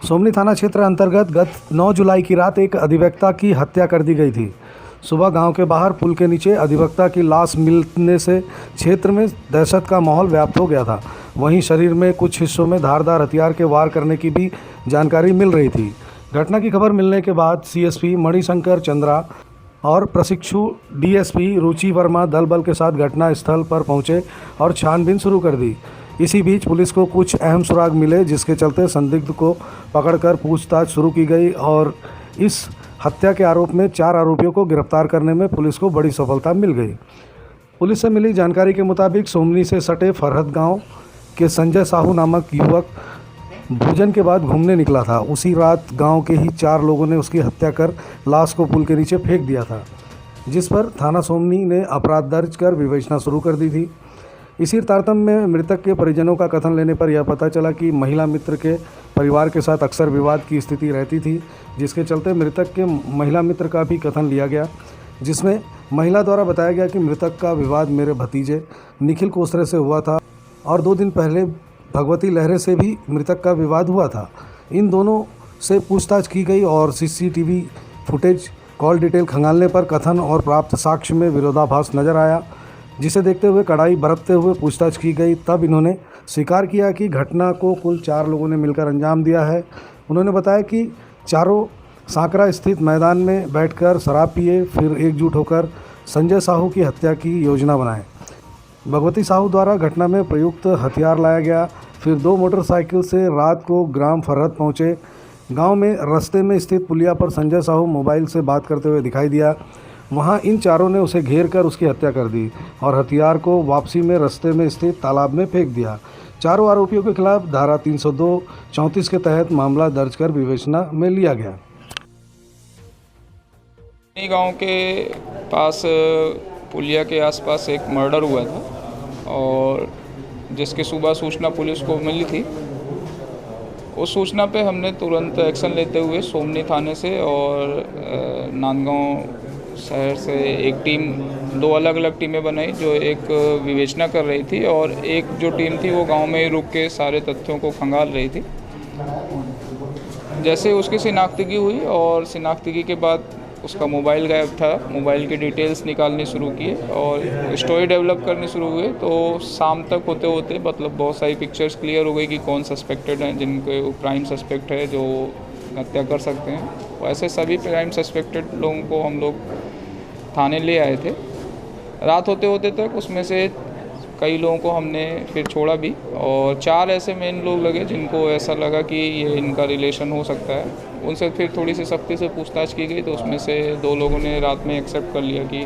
सोमनी थाना क्षेत्र अंतर्गत गत 9 जुलाई की रात एक अधिवक्ता की हत्या कर दी गई थी। सुबह गांव के बाहर पुल के नीचे अधिवक्ता की लाश मिलने से क्षेत्र में दहशत का माहौल व्याप्त हो गया था। वहीं शरीर में कुछ हिस्सों में धारदार हथियार के वार करने की भी जानकारी मिल रही थी। घटना की खबर मिलने के बाद सीएसपी मणिशंकर चंद्रा और प्रशिक्षु डीएसपी रुचि वर्मा दल बल के साथ घटना स्थल पर पहुंचे और छानबीन शुरू कर दी। इसी बीच पुलिस को कुछ अहम सुराग मिले, जिसके चलते संदिग्ध को पकड़कर पूछताछ शुरू की गई और इस हत्या के आरोप में 4 आरोपियों को गिरफ्तार करने में पुलिस को बड़ी सफलता मिल गई। पुलिस से मिली जानकारी के मुताबिक सोमनी से सटे फरहद गांव के संजय साहू नामक युवक भोजन के बाद घूमने निकला था। उसी रात गांव के ही 4 लोगों ने उसकी हत्या कर लाश को पुल के नीचे फेंक दिया था, जिस पर थाना सोमनी ने अपराध दर्ज कर विवेचना शुरू कर दी थी। इसी तारतम्य में मृतक के परिजनों का कथन लेने पर यह पता चला कि महिला मित्र के परिवार के साथ अक्सर विवाद की स्थिति रहती थी, जिसके चलते मृतक के महिला मित्र का भी कथन लिया गया, जिसमें महिला द्वारा बताया गया कि मृतक का विवाद मेरे भतीजे निखिल कोसरे से हुआ था और 2 दिन पहले भगवती लहरे से भी मृतक का विवाद हुआ था। इन दोनों से पूछताछ की गई और सीसीटीवी फुटेज, कॉल डिटेल खंगालने पर कथन और प्राप्त साक्ष्य में विरोधाभास नजर आया, जिसे देखते हुए कड़ाई बरतते हुए पूछताछ की गई। तब इन्होंने स्वीकार किया कि घटना को कुल 4 लोगों ने मिलकर अंजाम दिया है। उन्होंने बताया कि चारों सांकरा स्थित मैदान में बैठकर शराब पिए, फिर एकजुट होकर संजय साहू की हत्या की योजना बनाए। भगवती साहू द्वारा घटना में प्रयुक्त हथियार लाया गया। फिर 2 मोटरसाइकिल से रात को ग्राम फरहद पहुँचे। गाँव में रास्ते में स्थित पुलिया पर संजय साहू मोबाइल से बात करते हुए दिखाई दिया। वहां इन चारों ने उसे घेर कर उसकी हत्या कर दी और हथियार को वापसी में रास्ते में स्थित तालाब में फेंक दिया। चारों आरोपियों के खिलाफ धारा 302-34 के तहत मामला दर्ज कर विवेचना में लिया गया। गांव के पास पुलिया के आसपास एक मर्डर हुआ था और जिसकी सुबह सूचना पुलिस को मिली थी। उस सूचना पे हमने तुरंत एक्शन लेते हुए सोमनी थाने से और नांदगांव शहर से एक टीम, 2 अलग अलग टीमें बनाई जो एक विवेचना कर रही थी और एक जो टीम थी वो गांव में ही रुक के सारे तथ्यों को खंगाल रही थी। जैसे उसकी शिनाख्तगी हुई और शिनाख्तगी के बाद उसका मोबाइल गायब था, मोबाइल की डिटेल्स निकालनी शुरू किए और स्टोरी डेवलप करनी शुरू हुए। तो शाम तक होते होते मतलब बहुत सारी पिक्चर्स क्लियर हो गई कि कौन सस्पेक्टेड हैं, जिनके प्राइम सस्पेक्ट है जो हत्या कर सकते हैं। वैसे सभी प्राइम सस्पेक्टेड लोगों को हम लोग थाने ले आए थे। रात होते होते तक उसमें से कई लोगों को हमने फिर छोड़ा भी और 4 ऐसे मेन लोग लगे जिनको ऐसा लगा कि ये इनका रिलेशन हो सकता है। उनसे फिर थोड़ी सी सख्ती से पूछताछ की गई तो उसमें से 2 लोगों ने रात में एक्सेप्ट कर लिया कि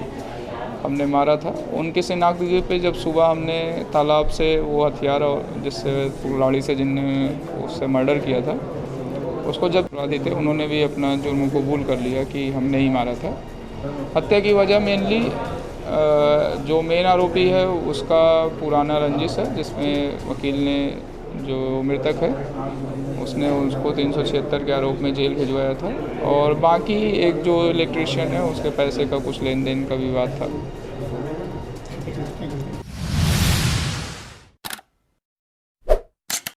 हमने मारा था। उनकी शिनाख्तगी पे जब सुबह हमने तालाब से वो हथियार और जिससे कुल्हाड़ी से जिनने उससे मर्डर किया था उसको जब अपराधी थे उन्होंने भी अपना जुर्म कबूल कर लिया कि हमने ही मारा था। हत्या की वजह मेनली जो मेन आरोपी है उसका पुराना रंजिश है, जिसमें वकील ने जो मृतक है उसने उसको 376 के आरोप में जेल भिजवाया था और बाकी एक जो इलेक्ट्रीशियन है उसके पैसे का कुछ लेन देन का विवाद था।